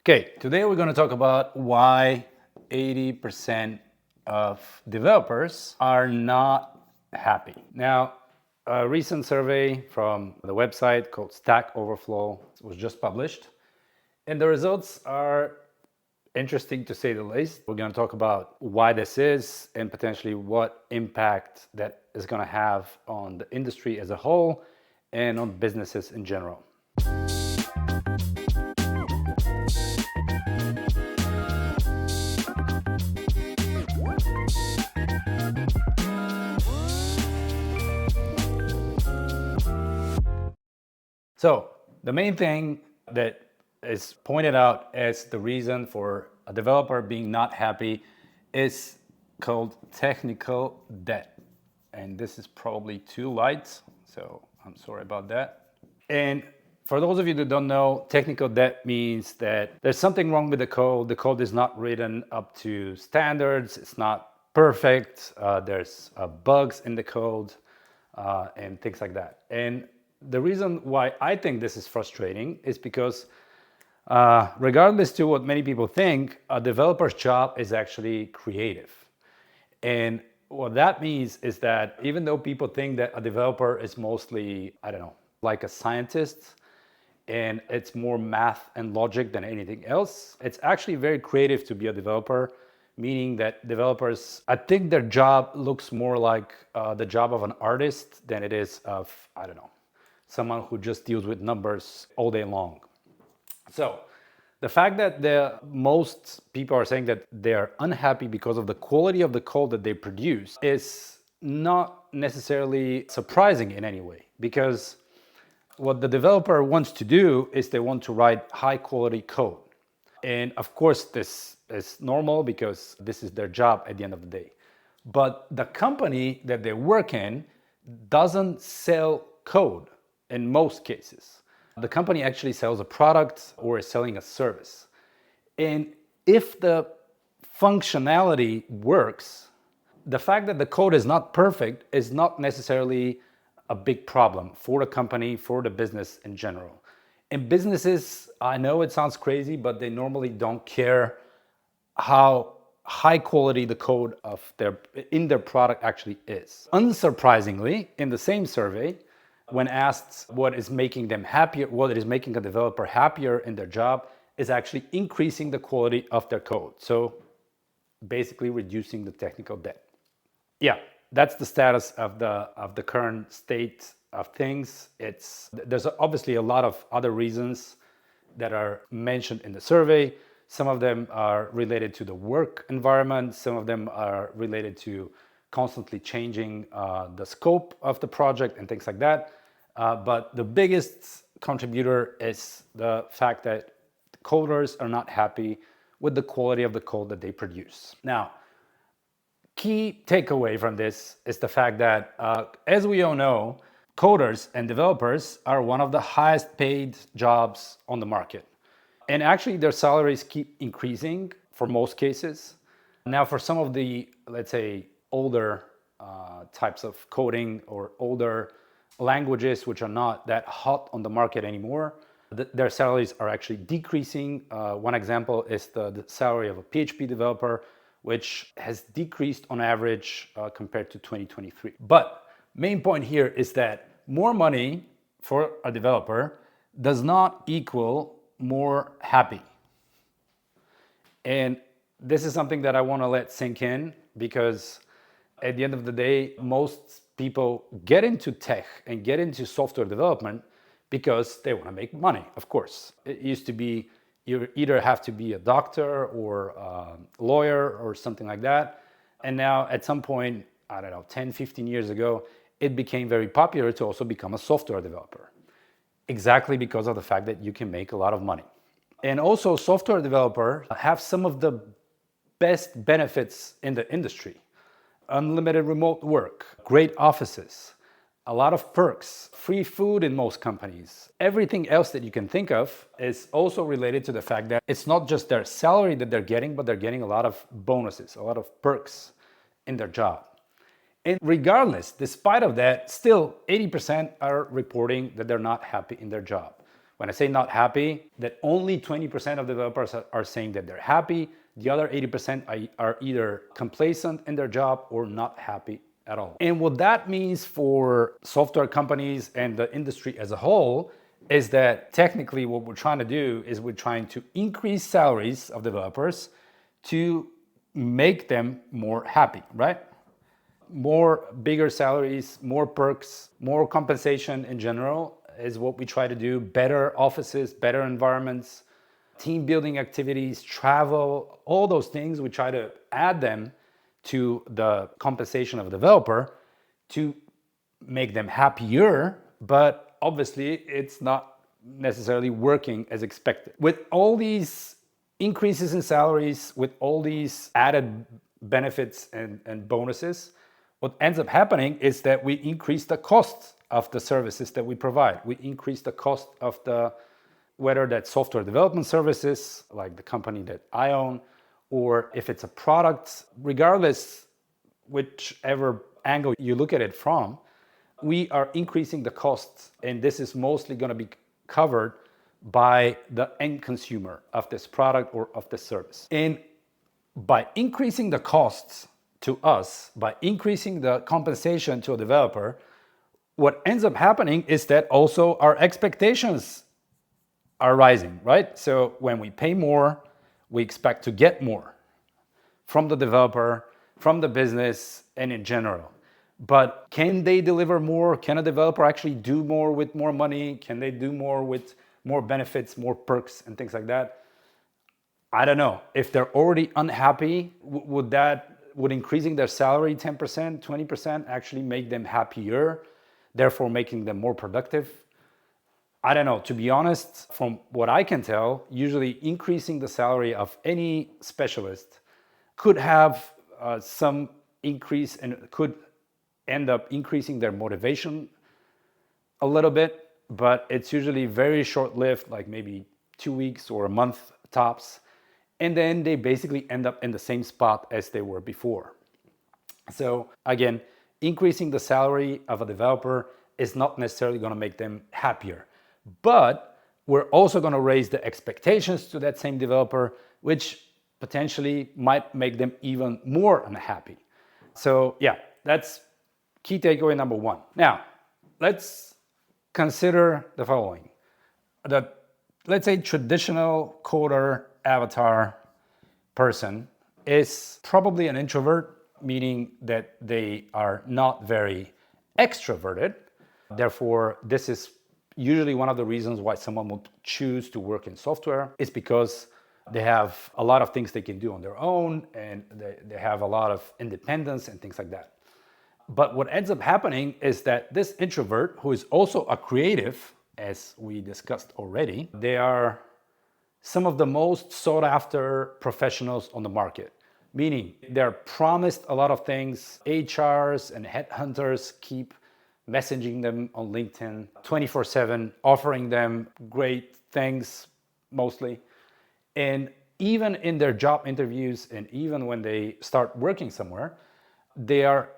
Okay, today we're going to talk about why 80% of developers are not happy. Now, a recent survey from the website called Stack Overflow was just published, and the results are interesting to say the least. We're going to talk about why this is and potentially what impact that is going to have on the industry as a whole and on businesses in general. So the main thing that is pointed out as the reason for a developer being not happy is called technical debt. And this is probably too light, so I'm sorry about that. And for those of you that don't know, technical debt means that there's something wrong with the code. The code is not written up to standards. It's not perfect. There's bugs in the code and things like that. And the reason why I think this is frustrating is because regardless to what many people think, a developer's job is actually creative. And what that means is that even though people think that a developer is mostly, I don't know, like a scientist, and it's more math and logic than anything else, it's actually very creative to be a developer, meaning that developers, I think their job looks more like the job of an artist than it is of, I don't know, someone who just deals with numbers all day long. So the fact that most people are saying that they're unhappy because of the quality of the code that they produce is not necessarily surprising in any way, because what the developer wants to do is they want to write high quality code. And of course, this is normal because this is their job at the end of the day. But the company that they work in doesn't sell code in most cases. The company actually sells a product or is selling a service. And if the functionality works, the fact that the code is not perfect is not necessarily a big problem for the company, for the business in general. And businesses, I know it sounds crazy, but they normally don't care how high quality the code of in their product actually is. Unsurprisingly, in the same survey, when asked what is making them happier, what is making a developer happier in their job, is actually increasing the quality of their code. So basically reducing the technical debt. Yeah, that's the status of the current state of things. There's obviously a lot of other reasons that are mentioned in the survey. Some of them are related to the work environment. Some of them are related to constantly changing the scope of the project and things like that. But the biggest contributor is the fact that coders are not happy with the quality of the code that they produce. Now, key takeaway from this is the fact that, as we all know, coders and developers are one of the highest paid jobs on the market. And actually, their salaries keep increasing for most cases. Now, for some of the, let's say, older types of coding or older languages which are not that hot on the market anymore, their salaries are actually decreasing. One example is the salary of a PHP developer, which has decreased on average compared to 2023. But main point here is that more money for a developer does not equal more happy. And this is something that I want to let sink in, because at the end of the day, most people get into tech and get into software development because they want to make money, of course. It used to be you either have to be a doctor or a lawyer or something like that. And now at some point, I don't know, 10, 15 years ago, it became very popular to also become a software developer. Exactly because of the fact that you can make a lot of money. And also software developers have some of the best benefits in the industry. Unlimited remote work, great offices, a lot of perks, free food in most companies. Everything else that you can think of is also related to the fact that it's not just their salary that they're getting, but they're getting a lot of bonuses, a lot of perks in their job. And regardless, despite of that, still 80% are reporting that they're not happy in their job, When I say not happy, that only 20% of developers are saying that they're happy. The other 80% are either complacent in their job or not happy at all. And what that means for software companies and the industry as a whole is that technically what we're trying to do is we're trying to increase salaries of developers to make them more happy, right? More bigger salaries, more perks, more compensation in general is what we try to do. Better offices, better environments, team building activities, travel, all those things, we try to add them to the compensation of a developer to make them happier, but obviously it's not necessarily working as expected. With all these increases in salaries, with all these added benefits and bonuses, what ends up happening is that we increase the cost of the services that we provide. We increase the cost of whether that's software development services, like the company that I own, or if it's a product, regardless whichever angle you look at it from, we are increasing the costs, and this is mostly going to be covered by the end consumer of this product or of this service. And by increasing the costs to us, by increasing the compensation to a developer, what ends up happening is that also our expectations are rising, right? So when we pay more, we expect to get more from the developer, from the business, and in general. But can they deliver more? Can a developer actually do more with more money? Can they do more with more benefits, more perks, and things like that? I don't know. If they're already unhappy, would increasing their salary 10%, 20% actually make them happier, therefore making them more productive? I don't know. To be honest, from what I can tell, usually increasing the salary of any specialist could have some increase and could end up increasing their motivation a little bit, but it's usually very short-lived, like maybe 2 weeks or a month tops. And then they basically end up in the same spot as they were before. So again, increasing the salary of a developer is not necessarily going to make them happier. But we're also going to raise the expectations to that same developer, which potentially might make them even more unhappy. So yeah, that's key takeaway number one. Now, let's consider the following. Let's say traditional coder avatar person is probably an introvert, meaning that they are not very extroverted. Therefore, this is usually one of the reasons why someone would choose to work in software is because they have a lot of things they can do on their own, and they have a lot of independence and things like that. But what ends up happening is that this introvert, who is also a creative, as we discussed already, they are some of the most sought after professionals on the market, meaning they're promised a lot of things. HRs and headhunters keep messaging them on LinkedIn 24/7, offering them great things mostly. And even in their job interviews and even when they start working somewhere, they are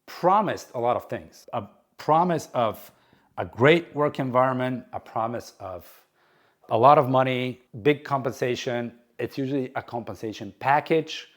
promised a lot of things. A promise of a great work environment, a promise of a lot of money, big compensation. It's usually a compensation package,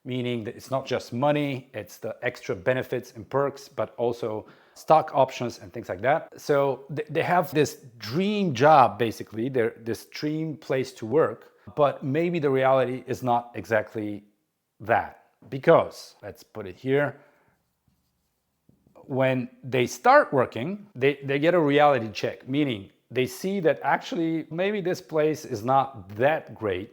meaning that it's not just money, it's the extra benefits and perks, but also stock options and things like that. So they have this dream job, basically, this dream place to work, but maybe the reality is not exactly that. Because, let's put it here, when they start working, they get a reality check, meaning they see that actually maybe this place is not that great.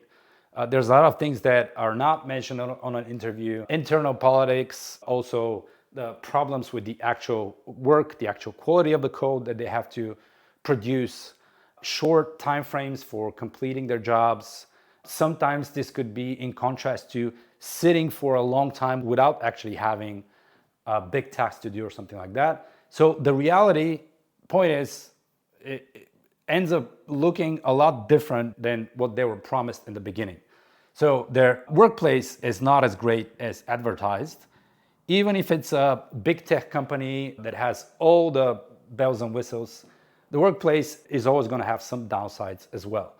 There's a lot of things that are not mentioned on an interview. Internal politics, also the problems with the actual work, the actual quality of the code that they have to produce, short timeframes for completing their jobs. Sometimes this could be in contrast to sitting for a long time without actually having a big task to do or something like that. So the reality point is, it ends up looking a lot different than what they were promised in the beginning. So their workplace is not as great as advertised. Even if it's a big tech company that has all the bells and whistles, the workplace is always going to have some downsides as well.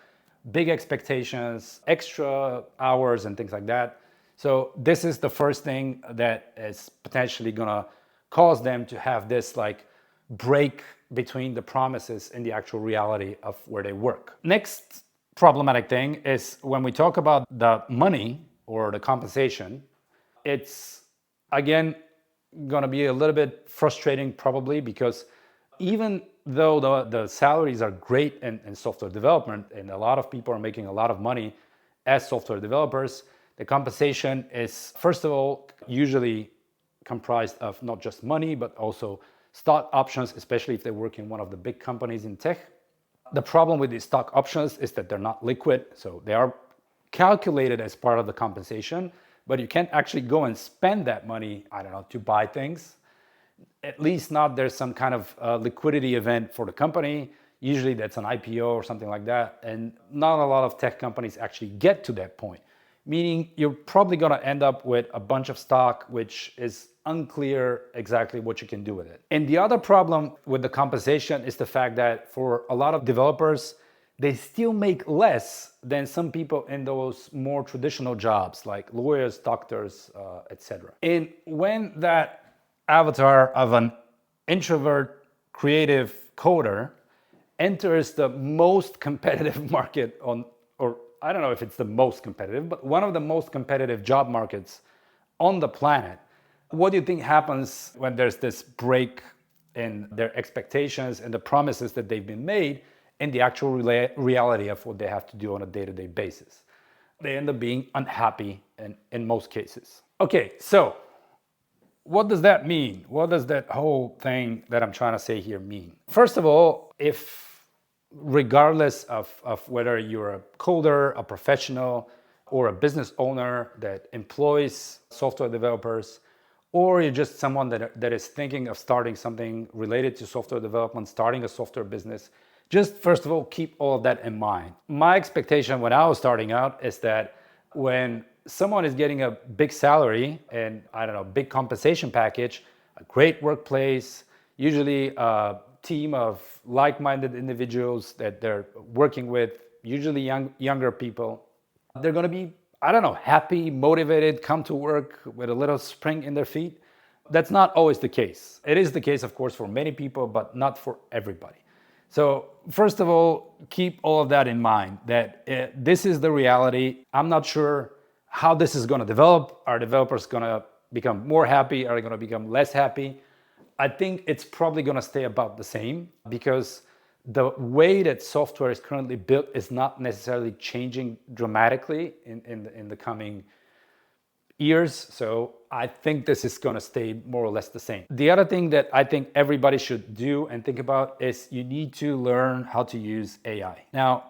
Big expectations, extra hours, and things like that. So this is the first thing that is potentially going to cause them to have this like break between the promises and the actual reality of where they work. Next problematic thing is when we talk about the money or the compensation, it's again going to be a little bit frustrating probably, because even though the salaries are great in software development and a lot of people are making a lot of money as software developers, the compensation is, first of all, usually comprised of not just money, but also stock options, especially if they work in one of the big companies in tech. The problem with these stock options is that they're not liquid, so they are calculated as part of the compensation, but you can't actually go and spend that money, I don't know, to buy things. At least not there's some kind of liquidity event for the company. Usually that's an IPO or something like that. And not a lot of tech companies actually get to that point, meaning you're probably going to end up with a bunch of stock, which is unclear exactly what you can do with it. And the other problem with the compensation is the fact that for a lot of developers, they still make less than some people in those more traditional jobs like lawyers, doctors, etc. And when that avatar of an introvert creative coder enters the most competitive market on, or I don't know if it's the most competitive, but one of the most competitive job markets on the planet, what do you think happens when there's this break in their expectations and the promises that they've been made and the actual reality of what they have to do on a day-to-day basis? They end up being unhappy in most cases. Okay, so what does that mean? What does that whole thing that I'm trying to say here mean? First of all, if regardless of whether you're a coder, a professional, or a business owner that employs software developers, or you're just someone that is thinking of starting something related to software development, starting a software business, just first of all, keep all of that in mind. My expectation when I was starting out is that when someone is getting a big salary and, I don't know, big compensation package, a great workplace, usually a team of like-minded individuals that they're working with, usually younger people, they're going to be, I don't know, happy, motivated, come to work with a little spring in their feet. That's not always the case. It is the case, of course, for many people, but not for everybody. So first of all, keep all of that in mind, that this is the reality. I'm not sure how this is going to develop. Are developers going to become more happy? Are they going to become less happy? I think it's probably going to stay about the same, because the way that software is currently built is not necessarily changing dramatically in the coming years. So I think this is going to stay more or less the same. The other thing that I think everybody should do and think about is you need to learn how to use AI. Now,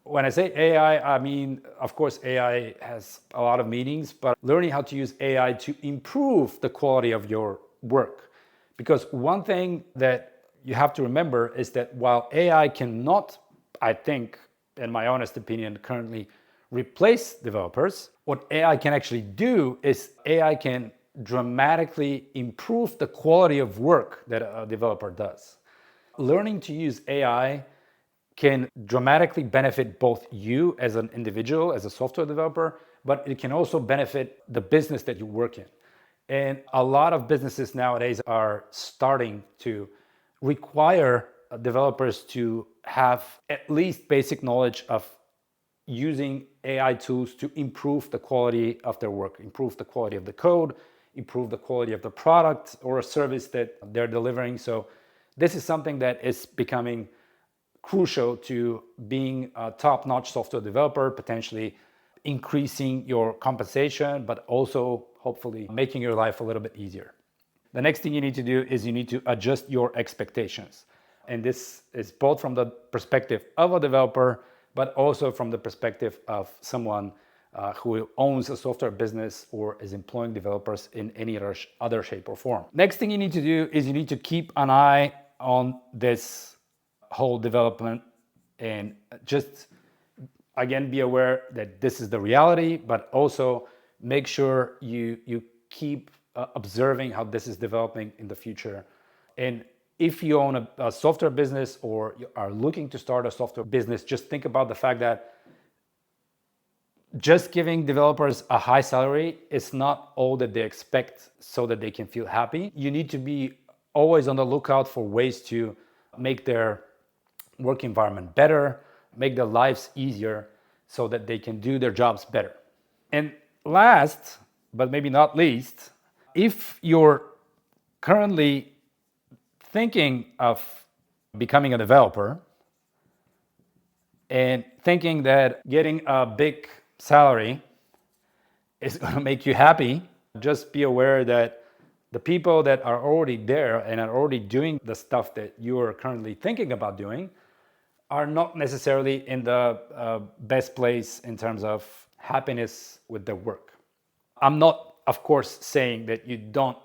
when I say AI, I mean, of course, AI has a lot of meanings, but learning how to use AI to improve the quality of your work. Because one thing that you have to remember is that while AI cannot, I think, in my honest opinion, currently replace developers, what AI can actually do is AI can dramatically improve the quality of work that a developer does. Learning to use AI can dramatically benefit both you as an individual, as a software developer, but it can also benefit the business that you work in. And a lot of businesses nowadays are starting to require developers to have at least basic knowledge of using AI tools to improve the quality of their work, improve the quality of the code, improve the quality of the product or a service that they're delivering. So this is something that is becoming crucial to being a top-notch software developer, potentially increasing your compensation, but also hopefully making your life a little bit easier. The next thing you need to do is you need to adjust your expectations. And this is both from the perspective of a developer, but also from the perspective of someone who owns a software business or is employing developers in any other shape or form. Next thing you need to do is you need to keep an eye on this whole development and just, again, be aware that this is the reality, but also make sure you keep observing how this is developing in the future. And if you own a software business or you are looking to start a software business, just think about the fact that just giving developers a high salary is not all that they expect so that they can feel happy. You need to be always on the lookout for ways to make their work environment better, make their lives easier so that they can do their jobs better. And last, but maybe not least, if you're currently thinking of becoming a developer and thinking that getting a big salary is going to make you happy, just be aware that the people that are already there and are already doing the stuff that you are currently thinking about doing are not necessarily in the best place in terms of happiness with their work. I'm not, of course, saying that you don't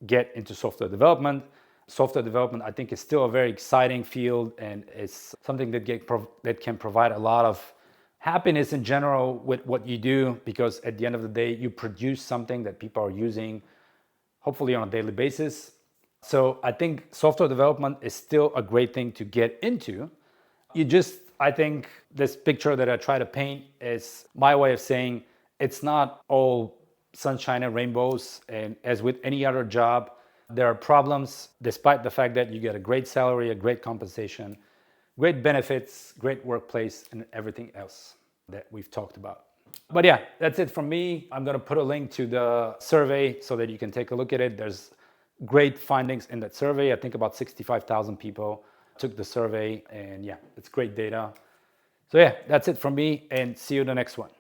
get into software development. Software development, I think, is still a very exciting field, and it's something that can provide a lot of happiness in general with what you do, because at the end of the day, you produce something that people are using, hopefully on a daily basis. So I think software development is still a great thing to get into. I think this picture that I try to paint is my way of saying it's not all sunshine and rainbows. And as with any other job, there are problems, despite the fact that you get a great salary, a great compensation, great benefits, great workplace, and everything else that we've talked about. But yeah, that's it from me. I'm going to put a link to the survey so that you can take a look at it. There's great findings in that survey. I think about 65,000 people took the survey, and yeah, it's great data. So yeah, that's it from me, and see you in the next one.